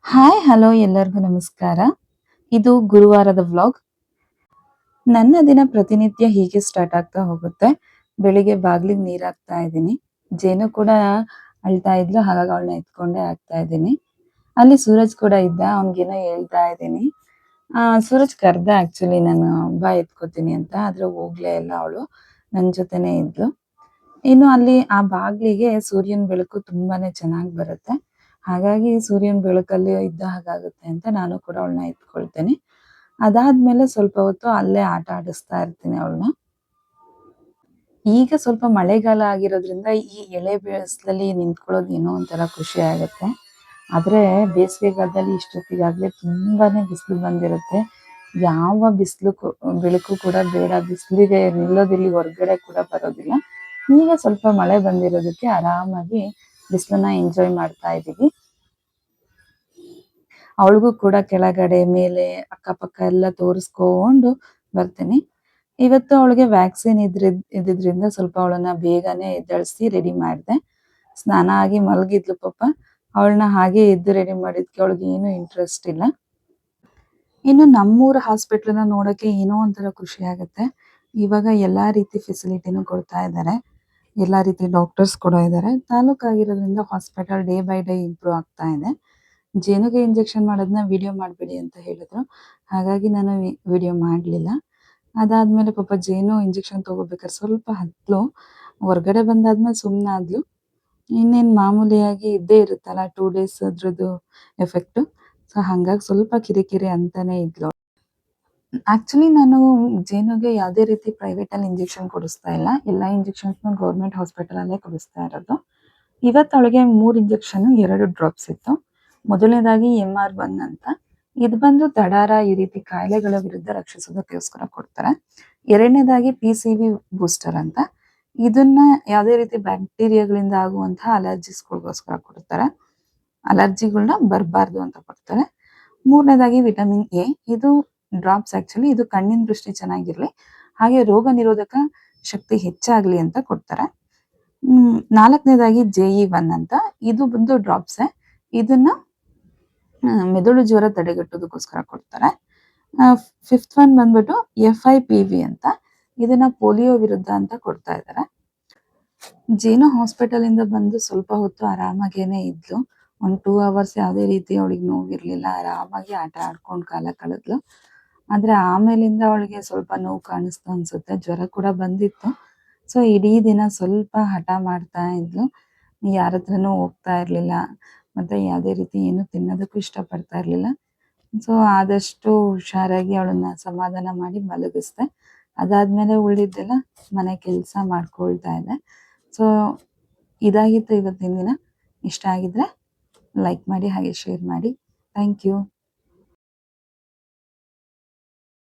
Hi hello ಎಲ್ಲರಿಗೂ ನಮಸ್ಕಾರ. ಇದು ಗುರುವಾರದ ವ್ಲಾಗ್. ನನ್ನ ದಿನ ಪ್ರತಿನಿತ್ಯ ಹೀಗೆ ಸ್ಟಾರ್ಟ್ ಆಗ್ತಾ ಹೋಗುತ್ತೆ. ಬೆಳಿಗ್ಗೆ ಬಾಗ್ಲಿಗೆ ನೀರ್ ಹಾಕ್ತಾ ಇದ್ದೀನಿ. ಜೇನು ಕೂಡ ಅಳ್ತಾ ಇದ್ಲು, ಹಾಗಾಗಿ ಅವಳನ್ನ ಎತ್ಕೊಂಡೇ ಹಾಕ್ತಾ ಇದ್ದೀನಿ. ಅಲ್ಲಿ ಸೂರಜ್ ಕೂಡ ಇದ್ದ, ಅವ್ನಿಗೇನೋ ಹೇಳ್ತಾ ಇದ್ದೀನಿ. ಸೂರಜ್ ಕರ್ದ ಆಕ್ಚುಲಿ ನಾನು ಬಾ ಎತ್ಕೋತೀನಿ ಅಂತ, ಆದ್ರೆ ಹೋಗ್ಲೇ ಇಲ್ಲ ಅವಳು. ನನ್ ಜೊತೆನೆ ಇದ್ಲು. ಇನ್ನು ಅಲ್ಲಿ ಆ ಬಾಗ್ಲಿಗೆ ಸೂರ್ಯನ ಬೆಳಕು ತುಂಬಾನೇ ಚೆನ್ನಾಗಿ ಬರುತ್ತೆ. ಹಾಗಾಗಿ ಸೂರ್ಯನ ಬೆಳಕಲ್ಲಿ ಇದ್ದ ಹಾಗಾಗುತ್ತೆ ಅಂತ ನಾನು ಕೂಡ ಅವಳನ್ನ ಎತ್ಕೊಳ್ತೇನೆ. ಅದಾದ್ಮೇಲೆ ಸ್ವಲ್ಪ ಹೊತ್ತು ಅಲ್ಲೇ ಆಟ ಆಡಿಸ್ತಾ ಇರ್ತೀನಿ ಅವಳನ್ನ. ಈಗ ಸ್ವಲ್ಪ ಮಳೆಗಾಲ ಆಗಿರೋದ್ರಿಂದ ಈ ಎಳೆ ಬಿಸಿಲಲ್ಲಿ ನಿಂತ್ಕೊಳ್ಳೋದು ಏನೋ ಒಂಥರ ಖುಷಿ ಆಗುತ್ತೆ. ಆದ್ರೆ ಬೇಸಿಗೆಗಾಲದಲ್ಲಿ ಇಷ್ಟೊತ್ತಿಗಾಗ್ಲೇ ತುಂಬಾನೇ ಬಿಸಿಲು ಬಂದಿರುತ್ತೆ. ಯಾವ ಬಿಸಿಲು ಬೆಳಕು ಕೂಡ ಬೇಡ, ಬಿಸಿಲಿಗೆ ನಿಲ್ಲೋದಿಲ್ಲಿ, ಹೊರಗಡೆ ಕೂಡ ಬರೋದಿಲ್ಲ. ಈಗ ಸ್ವಲ್ಪ ಮಳೆ ಬಂದಿರೋದಕ್ಕೆ ಆರಾಮಾಗಿ ಬಿಸಿಲನ್ನ ಎಂಜಾಯ್ ಮಾಡ್ತಾ ಇದೀವಿ. ಅವಳಿಗೂ ಕೂಡ ಕೆಳಗಡೆ ಮೇಲೆ ಅಕ್ಕಪಕ್ಕ ಎಲ್ಲ ತೋರಿಸ್ಕೊಂಡು ಬರ್ತೀನಿ. ಇವತ್ತು ಅವಳಿಗೆ ವ್ಯಾಕ್ಸಿನ್ ಇದ್ದಿದ್ರಿಂದ ಸ್ವಲ್ಪ ಅವಳನ್ನ ಬೇಗನೆ ಎದ್ದೇಳಿಸಿ ರೆಡಿ ಮಾಡಿದೆ. ಸ್ನಾನ ಆಗಿ ಮಲಗಿದ್ಲು ಪಾಪ. ಅವಳನ್ನ ಹಾಗೆ ಎದ್ದು ರೆಡಿ ಮಾಡಿದ್ಕೆ ಅವಳಿಗೆ ಏನು ಇಂಟ್ರೆಸ್ಟ್ ಇಲ್ಲ. ಇನ್ನು ನಮ್ಮೂರ ಹಾಸ್ಪಿಟ್ಲನ್ನ ನೋಡಕ್ಕೆ ಏನೋ ಒಂಥರ ಖುಷಿ ಆಗುತ್ತೆ. ಇವಾಗ ಎಲ್ಲಾ ರೀತಿ ಫೆಸಿಲಿಟಿನೂ ಕೊಡ್ತಾ ಇದ್ದಾರೆ. ಎಲ್ಲಾ ರೀತಿ ಡಾಕ್ಟರ್ಸ್ ಕೂಡ ಇದ್ದಾರೆ. ತಾಲೂಕ್ ಆಗಿರೋದ್ರಿಂದ hospital day by day improve ಆಗ್ತಾ ಇದೆ. ಜೇನುಗೆ ಇಂಜೆಕ್ಷನ್ ಮಾಡೋದನ್ನ ವಿಡಿಯೋ ಮಾಡಬೇಡಿ ಅಂತ ಹೇಳಿದ್ರು. ಹಾಗಾಗಿ ನಾನು ವಿಡಿಯೋ ಮಾಡಲಿಲ್ಲ. ಅದಾದ್ಮೇಲೆ ಪಾಪ ಜೇನು ಇಂಜೆಕ್ಷನ್ ತಗೋಬೇಕಾದ್ರೆ ಸ್ವಲ್ಪ ಹತ್ಲು. ಹೊರಗಡೆ ಬಂದಾದ್ಮೇಲೆ ಸುಮ್ಮನಾದ್ಲು. ಇನ್ನೇನು ಮಾಮೂಲಿಯಾಗಿ ಇದ್ದೇ ಇರುತ್ತಲ್ಲ 2 ಡೇಸ್ ಅದ್ರದ್ದು ಎಫೆಕ್ಟ್. ಸೊ ಹಾಗಾಗಿ ಸ್ವಲ್ಪ ಕಿರಿಕಿರಿ ಅಂತಾನೆ ಇದ್ಲು. ಆಕ್ಚುಲಿ ನಾನು ಜೇನುಗೆ ಯಾವುದೇ ರೀತಿ ಪ್ರೈವೇಟ್ ಅಲ್ಲಿ ಇಂಜೆಕ್ಷನ್ ಕೊಡಿಸ್ತಾ ಇಲ್ಲ. ಎಲ್ಲಾ ಇಂಜೆಕ್ಷನ್ಸ್ನು ಗೌರ್ಮೆಂಟ್ ಹಾಸ್ಪಿಟಲ್ ಅಲ್ಲೇ ಕೊಡಿಸ್ತಾ ಇರೋದು. ಇವತ್ತು ಅವಳಿಗೆ 3 ಇಂಜೆಕ್ಷನ್ 2 ಡ್ರಾಪ್ಸ್ ಇತ್ತು. ಮೊದಲನೇದಾಗಿ MR1 ಅಂತ. ಇದು ಬಂದು ದಡಾರ ಈ ರೀತಿ ಕಾಯಿಲೆಗಳ ವಿರುದ್ಧ ರಕ್ಷಿಸೋದಕ್ಕೋಸ್ಕರ ಕೊಡ್ತಾರೆ. ಎರಡನೇದಾಗಿ PCV ಬೂಸ್ಟರ್ ಅಂತ. ಇದನ್ನ ಯಾವುದೇ ರೀತಿ ಬ್ಯಾಕ್ಟೀರಿಯಾಗಳಿಂದ ಆಗುವಂತಹ ಅಲರ್ಜಿಸ್ಗಳಿಗೋಸ್ಕರ ಕೊಡ್ತಾರೆ. ಅಲರ್ಜಿಗಳನ್ನ ಬರಬಾರ್ದು ಅಂತ ಕೊಡ್ತಾರೆ. ಮೂರನೇದಾಗಿ ವಿಟಮಿನ್ ಎ. ಇದು ಡ್ರಾಪ್ಸ್ ಆಕ್ಚುಲಿ. ಇದು ಕಣ್ಣಿನ ದೃಷ್ಟಿ ಚೆನ್ನಾಗಿರ್ಲಿ, ಹಾಗೆ ರೋಗ ನಿರೋಧಕ ಶಕ್ತಿ ಹೆಚ್ಚಾಗ್ಲಿ ಅಂತ ಕೊಡ್ತಾರೆ. ನಾಲ್ಕನೇದಾಗಿ JE1 ಅಂತ. ಇದು ಬಂದು ಡ್ರಾಪ್ಸ್. ಇದನ್ನ ಮೆದುಳು ಜ್ವರ ತಡೆಗಟ್ಟೋದಕ್ಕೋಸ್ಕರ ಕೊಡ್ತಾರೆ. ಫಿಫ್ತ್ ಒನ್ ಬಂದ್ಬಿಟ್ಟು FIPV ಅಂತ. ಇದನ್ನ ಪೋಲಿಯೋ ವಿರುದ್ಧ ಅಂತ ಕೊಡ್ತಾ ಇದ್ದಾರೆ. ಜೇನು ಹಾಸ್ಪಿಟಲ್ ಇಂದ ಬಂದು ಸ್ವಲ್ಪ ಹೊತ್ತು ಆರಾಮಾಗೇನೆ ಇದ್ಲು. ಒಂದು 2 ಅವರ್ಸ್ ಯಾವುದೇ ರೀತಿ ಅವಳಿಗೆ ನೋವಿರ್ಲಿಲ್ಲ. ಆರಾಮಾಗಿ ಆಟ ಆಡ್ಕೊಂಡು ಕಾಲ ಕಳೆದ್ಲು. ಆದ್ರೆ ಆಮೇಲಿಂದ ಅವಳಿಗೆ ಸ್ವಲ್ಪ ನೋವು ಕಾಣಿಸ್ತು ಅನ್ಸುತ್ತೆ. ಜ್ವರ ಕೂಡ ಬಂದಿತ್ತು. ಸೊ ಇಡೀ ದಿನ ಸ್ವಲ್ಪ ಹಠ ಮಾಡ್ತಾ ಇದ್ಲು. ಯಾರ ಹತ್ರನೂ ಹೋಗ್ತಾ ಇರ್ಲಿಲ್ಲ. ಮತ್ತೆ ಯಾವುದೇ ರೀತಿ ಏನು ತಿನ್ನೋದಕ್ಕೂ ಇಷ್ಟಪಡ್ತಾ ಇರ್ಲಿಲ್ಲ. ಸೊ ಆದಷ್ಟು ಹುಷಾರಾಗಿ ಅವಳನ್ನ ಸಮಾಧಾನ ಮಾಡಿ ಮಲಗಿಸ್ದೆ. ಅದಾದ್ಮೇಲೆ ಉಳಿದಿದ್ದೆಲ್ಲ ಮನೆ ಕೆಲಸ ಮಾಡ್ಕೊಳ್ತಾ ಇದ್ದೆ. ಸೊ ಇದಾಗಿತ್ತು ಇವತ್ತಿನ ದಿನ. ಇಷ್ಟ ಆಗಿದ್ರೆ ಲೈಕ್ ಮಾಡಿ, ಹಾಗೆ ಶೇರ್ ಮಾಡಿ. Thank you.